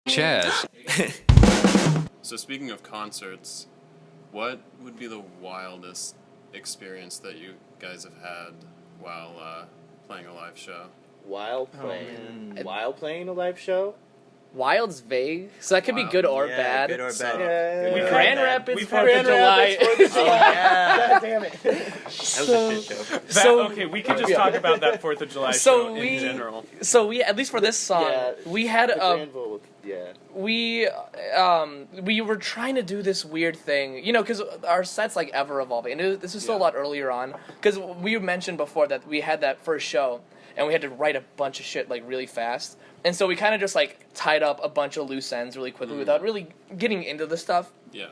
Chaz. So speaking of concerts, what would be the wildest experience that you guys have had while playing a live show? While playing a live show? Wild's vague, so that could be good or bad. Good or bad. Yeah. Grand Rapids, We've 4th of July. God damn it. That was a shit So- show. Okay, we could just talk about that 4th of July show in general. So we, at least for this song, Yeah, we had the a Granville, yeah. we were trying to do this weird thing, you know, because our set's like ever evolving, and this is still a lot earlier on, because we mentioned before that we had that first show, and we had to write a bunch of shit like really fast, and so we kind of just like tied up a bunch of loose ends really quickly without really getting into the stuff. Yeah.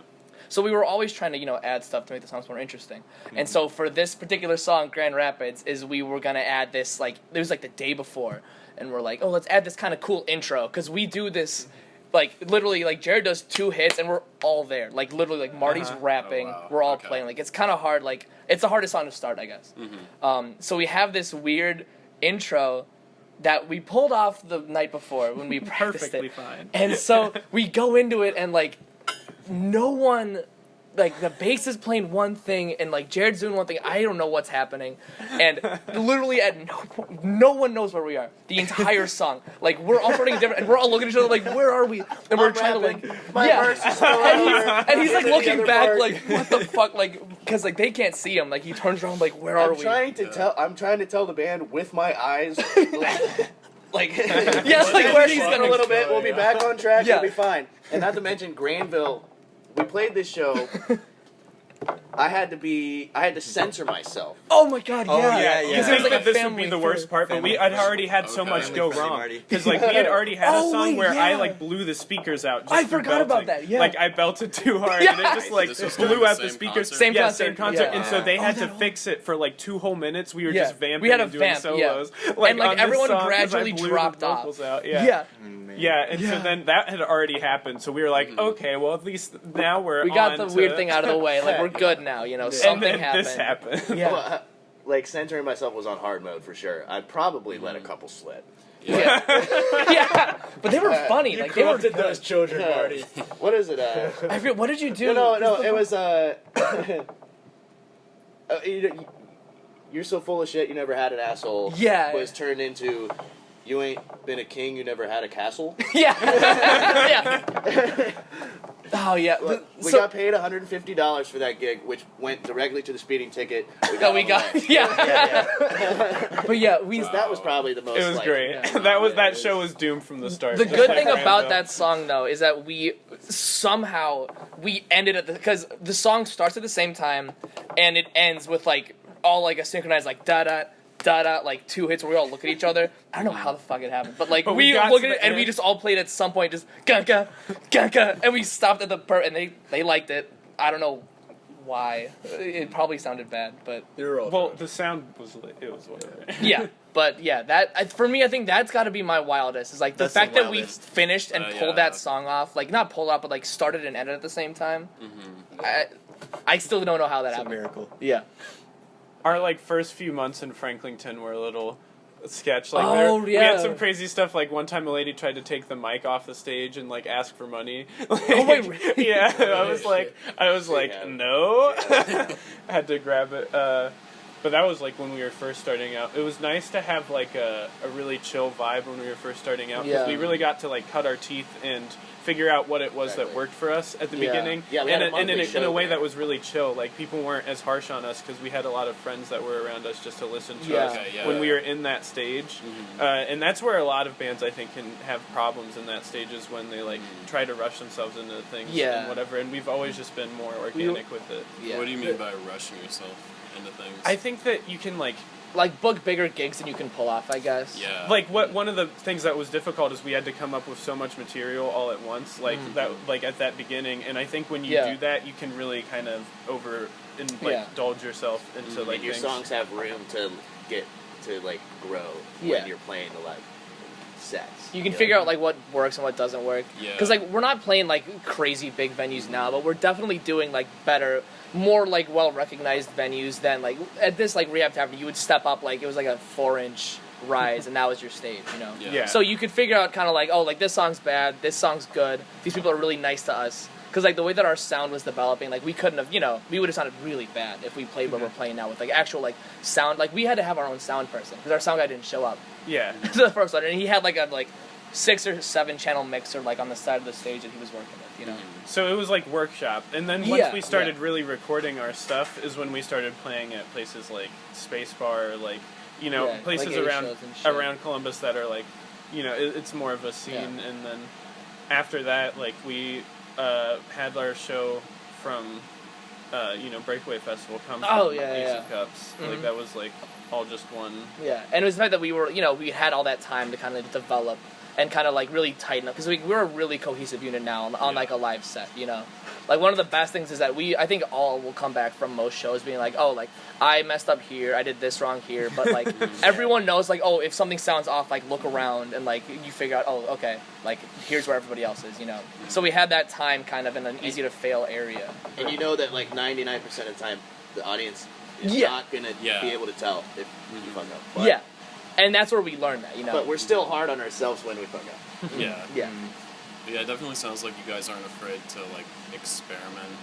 So we were always trying to, add stuff to make the songs more interesting. And so for this particular song, Grand Rapids, is we were going to add this, like, it was like the day before. And we're like, oh, let's add this kind of cool intro. Because we do this, like, literally, like, Jared does 2 hits and we're all there. Like, literally, like, Marty's rapping, we're all playing. Like, it's kind of hard. Like, it's the hardest song to start, I guess. So we have this weird intro that we pulled off the night before when we practiced Perfectly it. fine. And so we go into it and, like, no one, like, the bass is playing one thing and, like, Jared's doing one thing. I don't know what's happening. And literally at no one knows where we are. The entire song. Like, we're all starting different, and we're all looking at each other like, where are we? And we're trying to, like, and he's like, looking back, like, what the fuck? Like, because, like, they can't see him. Like, he turns around, like, where are we? I'm trying to tell the band with my eyes, like, Yes, like, where he's in gonna a little bit, we'll be back on track, Yeah. we'll be fine. And not to mention Granville, we played this show. I had to censor myself. Oh my god, yeah. Oh, Because yeah. I it was think like that a this would family be the worst part, but we had already had so much go Oh, wrong. Because, like, we had already had a song wait, where yeah. I, like, blew the speakers out just I for forgot about belting. that, yeah. Like, I belted too hard, Yeah. and it just, like, This was during blew the out the same speakers. concert? Same yeah, concert, same concert. yeah. And so they had to that whole- fix it for, like, 2 whole minutes. We were Yeah. just vamping We had a and doing vamp, solos. yeah. Like, And, like, on this everyone song, 'cause I gradually blew the dropped off. vocals out. Yeah. Yeah, and so then that had already happened, so we were like, okay, well, at least now We got the on weird to- thing out of the way. Like, we're good now, and something then happened. this happened. Yeah. Well, like, censoring myself was on hard mode for sure. I'd probably let a couple slip. Yeah. Yeah. But they were funny. Like, they were good. those children, Marty. What is it? I forget, what did you do? No, it was you're so full of shit. You never had an asshole. Yeah. Was turned into, you ain't been a king. You never had a castle. Yeah. Yeah. Oh, yeah. We got paid $150 for that gig, which went directly to the speeding ticket. Yeah. But yeah, That was probably the most. It was like, great. yeah. That show was doomed from the start. the just good like thing about Randall. that song, though, is that we ended at because the song starts at the same time, and it ends with like all like a synchronized like da da da da like 2 hits where we all look at each other. I don't know how the fuck it happened, but like But we we got look to at it the and we end. just all played at some point just ga and we stopped at the and they liked it. I don't know why. It probably sounded bad, but Well, the sound was it was whatever. yeah. But yeah, that for me, I think that's got to be my wildest. Is like the That's fact the that we wildest. finished and Yeah. pulled that song off, like not pulled off, but like started and ended at the same time. I still don't know how that It's a happened. miracle. Yeah. Our like first few months in Franklington were a little sketch. Like we yeah. had some crazy stuff. Like one time, a lady tried to take the mic off the stage and like ask for money. Like, wait, really? Yeah, I was like, Yeah. no. I had to grab it. But that was like when we were first starting out. It was nice to have like a really chill vibe when we were first starting out because Yeah. we really got to like cut our teeth and figure out what it was that worked for us at the Yeah. beginning. Yeah, we had a and monthly in a show way there. that was really chill. Like people weren't as harsh on us because we had a lot of friends that were around us just to listen to Yeah. us Okay, yeah. when we were in that stage. And that's where a lot of bands I think can have problems in that stage is when they like try to rush themselves into things Yeah. and whatever. And we've always just been more organic with it. Yeah. What do you mean by rushing yourself into things? I think that you can like book bigger gigs than you can pull off, I guess. Yeah. like one of the things that was difficult is we had to come up with so much material all at once that like at that beginning, and I think when you Yeah. do that you can really kind of indulge yourself into like And your things. songs have room to get to like grow Yeah. when you're playing the live sets. You can figure out like what works and what doesn't work. Yeah. Because like we're not playing like crazy big venues now, but we're definitely doing like better, more like well recognized venues than like at this like Rehab Tavern. You would step up like it was like a 4-inch rise, and that was your stage, you know. Yeah. So you could figure out kind of like, oh, like this song's bad, this song's good. These people are really nice to us. Because like the way that our sound was developing, like we couldn't have, we would have sounded really bad if we played what we're playing now with like actual like sound. Like we had to have our own sound person because our sound guy didn't show up. Yeah. So the first one, and he had like a 6 or 7 channel mixer like on the side of the stage that he was working with, So it was like workshop, and then once Yeah, we started really recording our stuff is when we started playing at places like Space Bar, or like places like A around shows and shit. around Columbus that are like it's more of a scene. Yeah. And then after that, like we had our show from Breakaway Festival come Oh, from yeah, Ace yeah. of Cups. Mhm. Like that was like all just one. Yeah, and it was the fact that we were, we had all that time to kind of develop and kind of like really tighten up because we're a really cohesive unit now on like a live set, Like one of the best things is that I think all will come back from most shows being like, oh, like I messed up here, I did this wrong here, but like everyone knows like, oh, if something sounds off, like look around and like you figure out, oh, okay, like here's where everybody else is, So we had that time kind of in an easy to fail area. And you know that like 99% of the time, the audience is Yeah. not gonna be able to tell if you fuck up. But, Yeah, and that's where we learned that, But we're still hard on ourselves when we fuck up. Yeah. Yeah. Yeah, it definitely sounds like you guys aren't afraid to like experiment,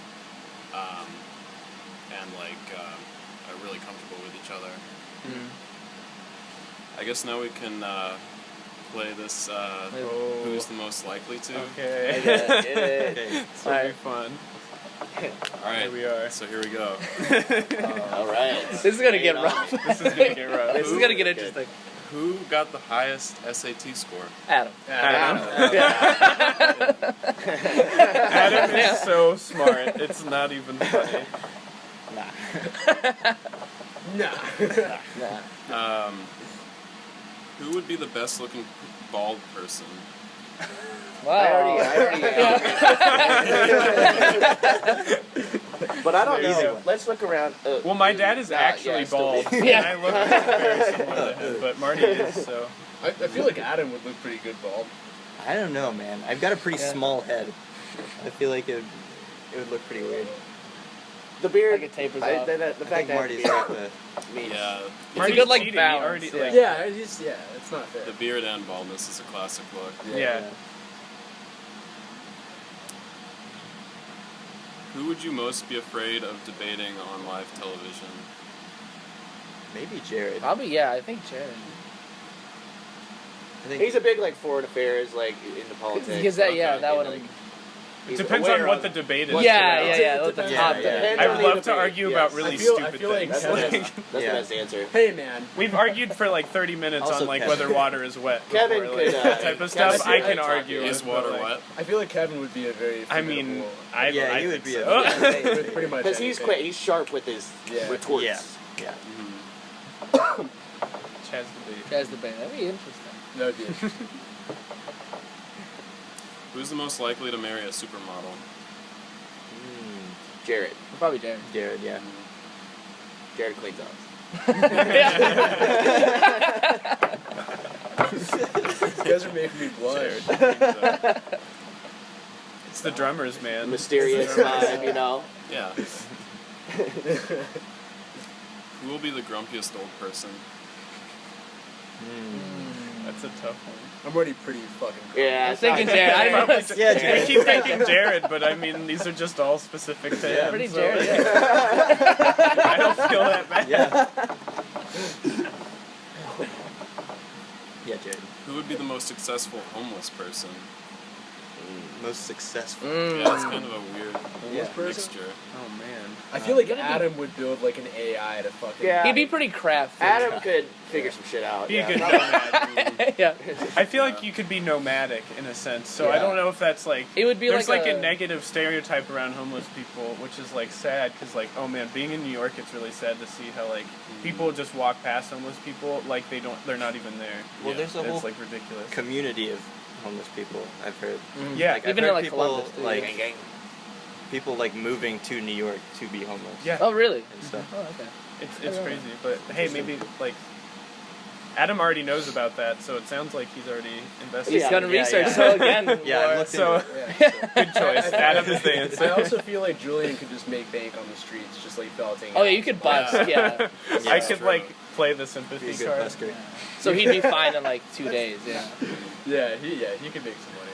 and like are really comfortable with each other. I guess now we can play this. Who's the most likely to? Okay. This will be fun. All right, Here we are. So here we go. All right. This is gonna get rough. This is gonna get rough. This is gonna get interesting. Who got the highest SAT score? Adam. Adam is so smart. It's not even funny. Nah. Who would be the best looking bald person? Wow. I already But I don't Easy know. one. Let's look around. Well, my dad is actually bald. And I look very similar to him, but Marty is, so. I feel like Adam would look pretty good bald. I don't know, man. I've got a pretty small head. I feel like it would look pretty weird. The beard. Like it tapers I- off. the I fact think that Marty's got the... means. Yeah, It's a good like cheating. He balance. already, Yeah. like- Yeah, it's not fair. the beard and baldness is a classic look. Yeah. Who would you most be afraid of debating on live television? Maybe Jared. Probably, yeah, I think Jared. I think He's a big like foreign affairs, like into politics. Because that, yeah, Okay, that would like, have. he's Depends aware on what of the it. debate is. Yeah, too. what the Depends top on- debate. Depends I'd on the love to debate, argue yes. about really I feel stupid like things. That's Kevin- the Yeah. best answer. Hey, man. We've argued for like 30 minutes Also on like Kevin. whether water is wet. Kevin before, could, like, that type of stuff. Kevin I could can talk argue. to you. Is with, water but, like, wet? I feel like Kevin would be a very. I mean, I Yeah, I you think would be so. with pretty much. Because he's anything. quick, he's sharp with his Yeah. retorts. Yeah. Yeah. Chaz debate. Jazz debate. That'd be interesting. That would be. Who's the most likely to marry a supermodel? Jared. Probably Jared. Jared, yeah. Jared cleans up. You guys are making me blush. It's the drummers, man. Mysterious vibe, you know. Yeah. Who will be the grumpiest old person? That's a tough one. I'm already pretty fucking. Yeah, I was thinking Jared. I Probably didn't just- Yeah, We Jared. keep thinking Jared, but I mean, these are just all specific to him. Pretty so, Jared, like, yeah. I don't feel that bad. Yeah. Yeah, Jared. Who would be the most successful homeless person? Most successful. Yeah, that's kind of a weird Yeah. mixture. Oh man. I feel like Gonna be- Adam would build like an AI to fucking. Yeah. He'd be pretty crafty. Adam could figure some shit out. Be a yeah. good nomad. Yeah. I feel like you could be nomadic in a sense, so I Yeah. don't know if that's like. It would be There's like like a- a negative stereotype around homeless people, which is like sad because like, oh man, being in New York, it's really sad to see how like people just walk past homeless people like they're not even there. Well, Yeah. there's a It's whole like ridiculous. community of homeless people, I've heard. Yeah, Like, Even I've in, heard like, people, Columbus, too. like, Gang, gang. people like moving to New York to be homeless. yeah, Oh, really? And stuff. Oh, okay. it's crazy. But hey, maybe like Adam already knows about that, so it sounds like he's already invested. He's Yeah, done yeah, research, yeah. so again, Yeah, I've more- looked So into it. Yeah. good choice. Adam is the answer. I also feel like Julian could just make bank on the streets, just like belting. Oh, yeah, you could bust, yeah. I could true. like play the Be a sympathy good card. busker. So he'd be fine in like 2 days. Yeah. Yeah, he could make some money.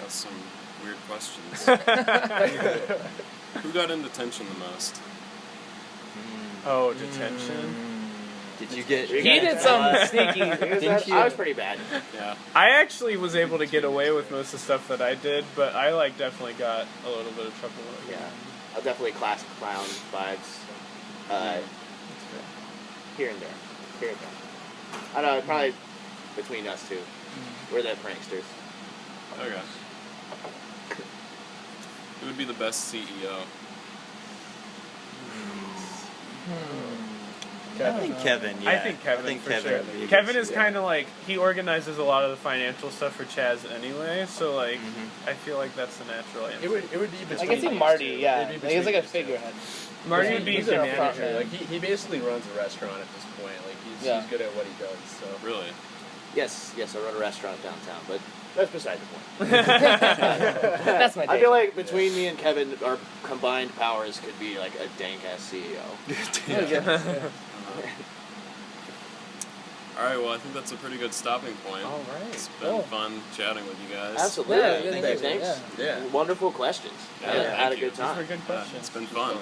That's some weird questions. Who got in detention the most? Oh, detention. Did you get? He did some sneaky. Didn't you? I was pretty bad. Yeah. I actually was able to get away with most of the stuff that I did, but I like definitely got a little bit of trouble. Yeah, I'll definitely classic clown vibes. Here and there. I don't know, probably between us two. We're the pranksters. Okay. Who would be the best CEO? I think Kevin. Yeah. I think Kevin. I think for Kevin. sure. would be a good Kevin is CEO. kind of like he organizes a lot of the financial stuff for Chaz anyway, so like I feel like that's the natural answer. It would be between. I can see these Marty. two. Yeah, It'd be like, he's like a between these two. figurehead. Marty He's- would be he's the a manager. manager. Like he basically runs a restaurant at this point. Like he's good at what he does. So Really? Yes, I run a restaurant downtown, but that's beside the point. That's my. I feel like between me and Kevin, our combined powers could be like a dank ass CEO. All right. Well, I think that's a pretty good stopping point. All right. It's been fun chatting with you guys. Absolutely. Yeah, Thanks. yeah. Wonderful questions. Yeah, I had a thank you. good time. Those were good questions. It's been fun.